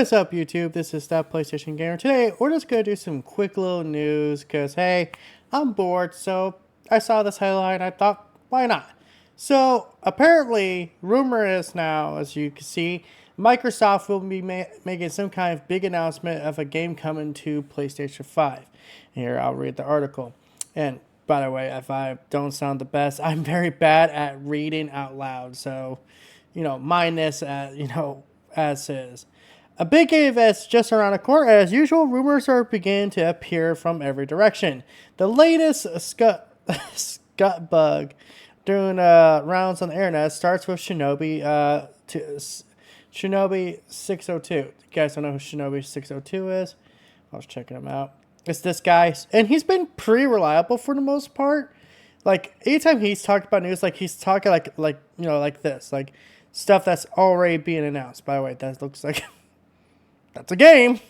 What is up, YouTube? This is That PlayStation Gamer. Today, we're just going to do some quick little news because, hey, I'm bored, so I saw this headline and I thought, why not? So, apparently, rumor is now, as you can see, Microsoft will be making some kind of big announcement of a game coming to PlayStation 5. Here, I'll read the article. And, by the way, if I don't sound the best, I'm very bad at reading out loud, so, mind this, as is. A big game event's just around the corner. As usual, rumors are beginning to appear from every direction. The latest scut bug during rounds on the internet starts with Shinobi 602. You guys don't know who Shinobi 602 is? I was checking him out. It's this guy, and he's been pretty reliable for the most part. Like, anytime he's talked about news, like, he's talking like this, like stuff that's already being announced. By the way, that looks like that's a game.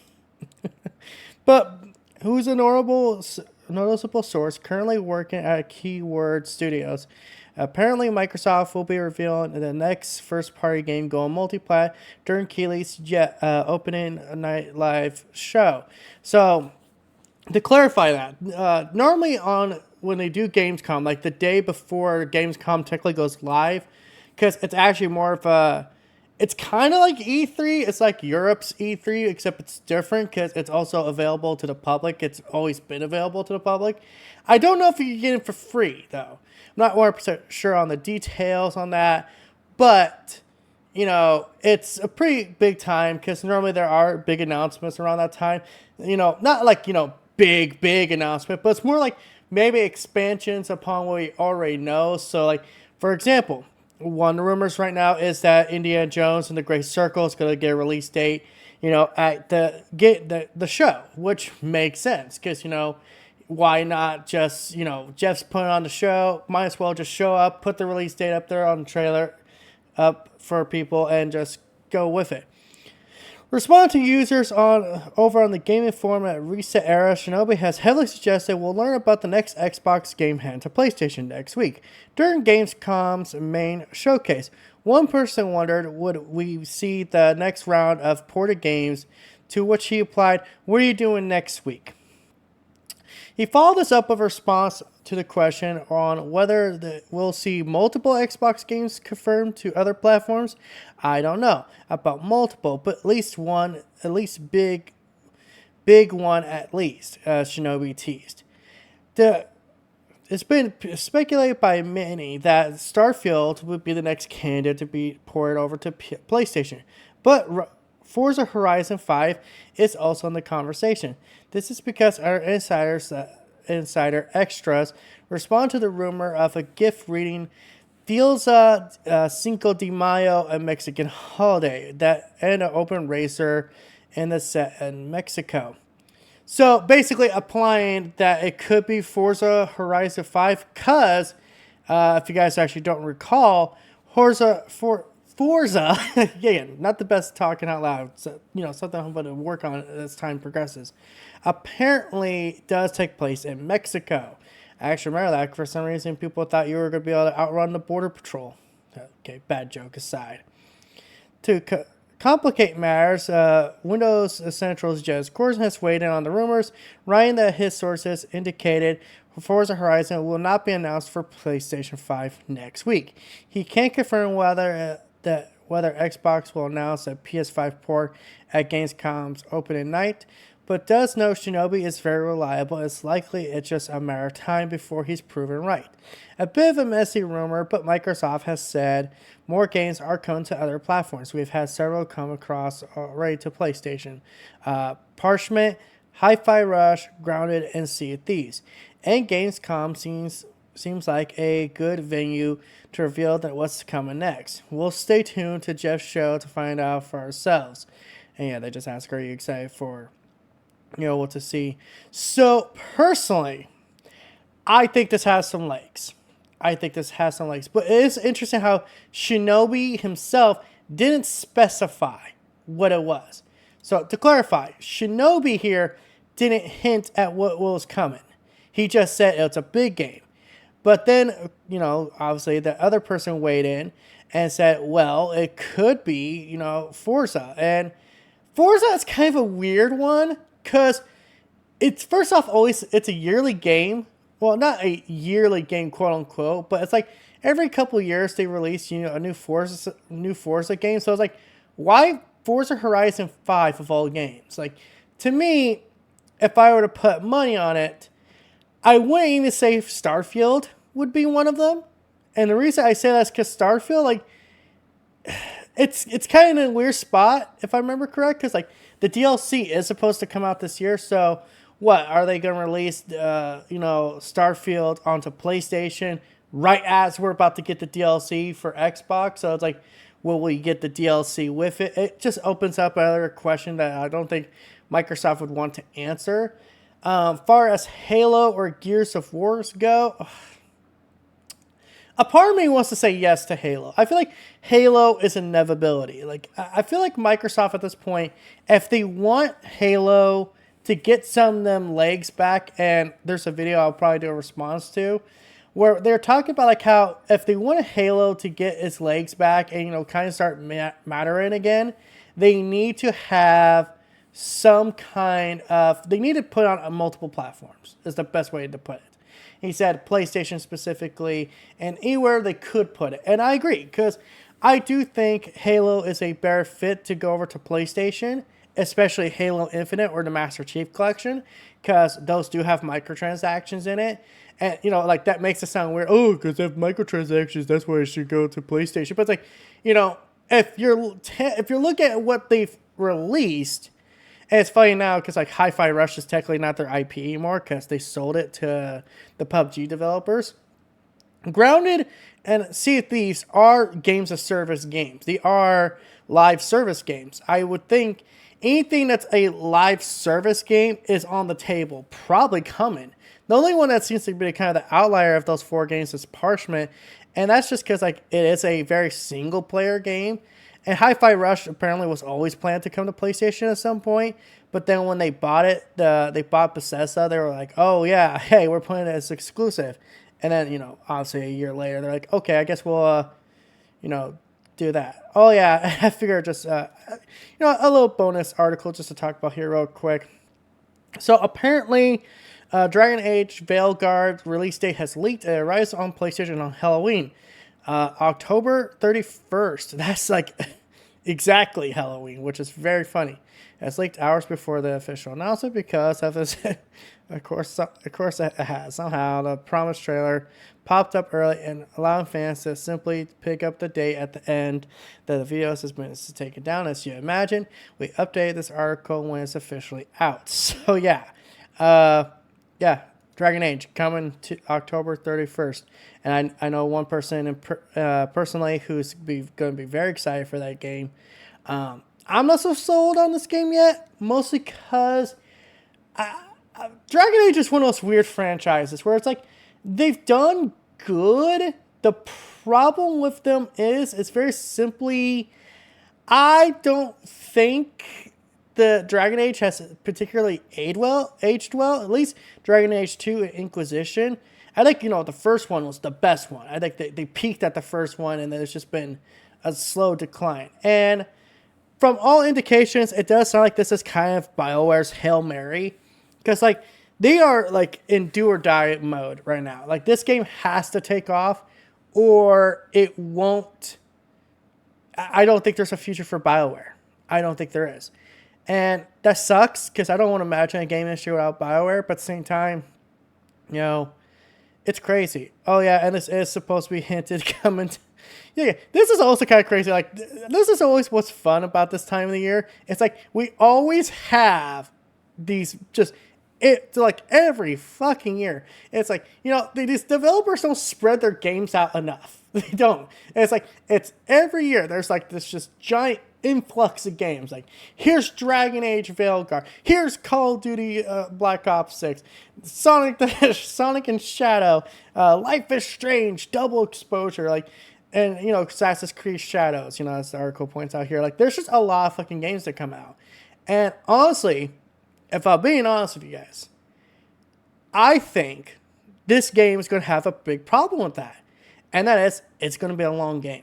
But who's a noticeable source currently working at Keyword Studios? Apparently, Microsoft will be revealing the next first-party game going multiplat during Keighley's opening night live show. So, to clarify that, normally when they do Gamescom, like the day before Gamescom technically goes live, because it's actually more of a, it's kind of like E3. It's like Europe's E3, except it's different because it's also available to the public. It's always been available to the public. I don't know if you can get it for free, though. I'm not 100% sure on the details on that. But, it's a pretty big time because normally there are big announcements around that time. Not like, big announcement, but it's more like maybe expansions upon what we already know. So, like, for example, one of the rumors right now is that Indiana Jones and the Great Circle is going to get a release date, at the show, which makes sense because, why not just, Jeff's putting on the show, might as well just show up, put the release date up there on the trailer up for people and just go with it. Responding to users over on the gaming forum at Reset Era, Shinobi has heavily suggested we'll learn about the next Xbox game hand to PlayStation next week during Gamescom's main showcase. One person wondered, would we see the next round of ported games, to which he replied, what are you doing next week? He followed this up with a response to the question on whether we'll see multiple Xbox games confirmed to other platforms. I don't know about multiple, but at least one, big one at least, Shinobi teased. It's been speculated by many that Starfield would be the next candidate to be ported over to PlayStation, but Forza Horizon 5 is also in the conversation. This is because our insider extras respond to the rumor of a gift reading Cinco de Mayo, a Mexican holiday, and an open racer in the set in Mexico. So basically applying that it could be Forza Horizon 5 because, if you guys actually don't recall, Forza, again, not the best talking out loud, so, something I'm going to work on as time progresses, apparently does take place in Mexico. I actually remember that. For some reason, people thought you were going to be able to outrun the border patrol. Okay, bad joke aside. To complicate matters, Windows Central's Jez Corson has weighed in on the rumors, writing that his sources indicated Forza Horizon will not be announced for PlayStation 5 next week. He can't confirm whether Xbox will announce a PS5 port at Gamescom's opening night, but does know Shinobi is very reliable. It's likely it's just a matter of time before he's proven right. A bit of a messy rumor, but Microsoft has said more games are coming to other platforms. We've had several come across already to PlayStation. Parchment, Hi-Fi Rush, Grounded, and Sea of Thieves. And Gamescom seems like a good venue to reveal that what's coming next. We'll stay tuned to Jeff's show to find out for ourselves. And yeah, they just ask, are you excited for what to see? So personally, I think this has some legs. But it is interesting how Shinobi himself didn't specify what it was. So to clarify, Shinobi here didn't hint at what was coming. He just said it's a big game. But then, obviously the other person weighed in and said, well, it could be, Forza. And Forza is kind of a weird one because it's first off always it's a yearly game. Well, not a yearly game, quote unquote, but it's like every couple of years they release a new Forza game. So it's like, why Forza Horizon 5 of all games? Like, to me, if I were to put money on it, I wouldn't even say Starfield would be one of them. And the reason I say that is because Starfield, like, it's kind of in a weird spot, if I remember correct, because like the DLC is supposed to come out this year. So what are they going to release? Starfield onto PlayStation right as we're about to get the DLC for Xbox. So it's like, will we get the DLC with it? It just opens up another question that I don't think Microsoft would want to answer. Far as Halo or Gears of War go, a part of me wants to say yes to Halo. I feel like Halo is inevitability. Like, I feel like Microsoft at this point, if they want Halo to get some of them legs back, and there's a video I'll probably do a response to, where they're talking about like how if they want Halo to get its legs back and kind of start mattering again, they need to have some kind of, they need to put on multiple platforms is the best way to put it. He said PlayStation specifically, and anywhere they could put it. And I agree, because I do think Halo is a better fit to go over to PlayStation, especially Halo Infinite or the Master Chief Collection, because those do have microtransactions in it. And, like, that makes it sound weird. Oh, because they have microtransactions, that's why it should go to PlayStation. But it's like, if you're looking at what they've released, and it's funny now because like Hi-Fi Rush is technically not their IP anymore because they sold it to the PUBG developers. Grounded and Sea of Thieves are games of service games. They are live service games. I would think anything that's a live service game is on the table, probably coming. The only one that seems to be kind of the outlier of those 4 games is Parchment, and that's just because like it is a very single player game. And Hi-Fi Rush apparently was always planned to come to PlayStation at some point. But then when they bought it, they bought Bethesda, they were like, oh yeah, hey, we're playing it as exclusive. And then, obviously a year later, they're like, okay, I guess we'll, do that. Oh yeah, I figured just, a little bonus article just to talk about here real quick. So apparently, Dragon Age Veilguard release date has leaked. It arrives on PlayStation on Halloween. October 31st. That's like exactly Halloween, which is very funny. It's leaked hours before the official announcement because of this. of course, it has. Somehow, the promised trailer popped up early and allowing fans to simply pick up the date at the end that the video has been taken down. As you imagine, we updated this article when it's officially out. So yeah, Dragon Age coming to October 31st. And I know one person personally who's going to be very excited for that game. I'm not so sold on this game yet, mostly because Dragon Age is one of those weird franchises where it's like they've done good. The problem with them is it's very simply, I don't think the Dragon Age has particularly aged well. At least Dragon Age 2 and Inquisition. I think, the first one was the best one. I think they peaked at the first one, and then it's just been a slow decline. And from all indications, it does sound like this is kind of BioWare's Hail Mary. Because, like, they are, like, in do or die mode right now. Like, this game has to take off, or it won't. I don't think there's a future for BioWare. I don't think there is. And that sucks, because I don't want to imagine a game industry without BioWare. But at the same time, it's crazy. Oh, yeah, and this is supposed to be hinted coming. Yeah, this is also kind of crazy. Like, this is always what's fun about this time of the year. It's like we always have these like every fucking year. It's like, these developers don't spread their games out enough. They don't. And it's like, it's every year there's like this just giant influx of games. Like, here's Dragon Age Veilguard. Here's Call of Duty Black Ops 6. Sonic and Shadow. Life is Strange. Double Exposure. Like, and, Assassin's Creed Shadows, as the article points out here. Like, there's just a lot of fucking games that come out. And honestly, if I'm being honest with you guys, I think this game is going to have a big problem with that. And that is, it's going to be a long game.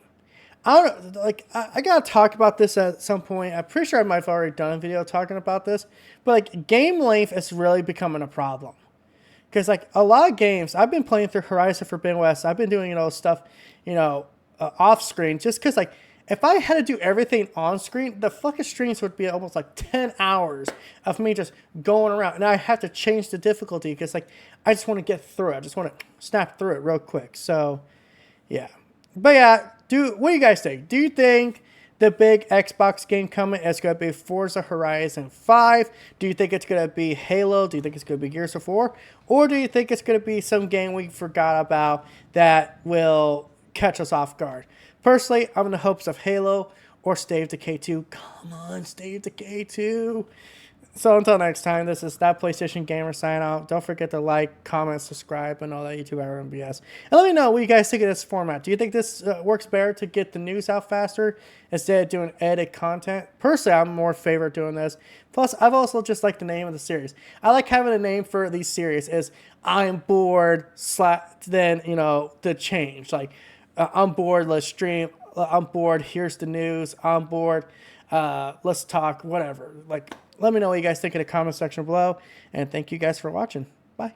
I don't know, like I gotta talk about this at some point. I'm pretty sure I might have already done a video talking about this, but like game length is really becoming a problem. Because like a lot of games, I've been playing through Horizon Forbidden West. I've been doing stuff, off screen. Just because like if I had to do everything on screen, the fucking streams would be almost like 10 hours of me just going around, and I have to change the difficulty because like I just want to get through it. I just want to snap through it real quick. So yeah, but yeah, what do you guys think? Do you think the big Xbox game coming is going to be Forza Horizon 5? Do you think it's going to be Halo? Do you think it's going to be Gears of War? Or do you think it's going to be some game we forgot about that will catch us off guard? Personally, I'm in the hopes of Halo or State of Decay 2. Come on, State of Decay 2. So until next time, this is That PlayStation Gamer sign out. Don't forget to like, comment, subscribe, and all that YouTube RMBS. And let me know what you guys think of this format. Do you think this works better to get the news out faster instead of doing edit content? Personally, I'm more favorite doing this. Plus, I've also just liked the name of the series. I like having a name for these series is I'm bored, then, the change. Like, I'm bored, let's stream. I'm bored, here's the news. I'm bored, let's talk, whatever. Like, let me know what you guys think in the comment section below. And thank you guys for watching. Bye.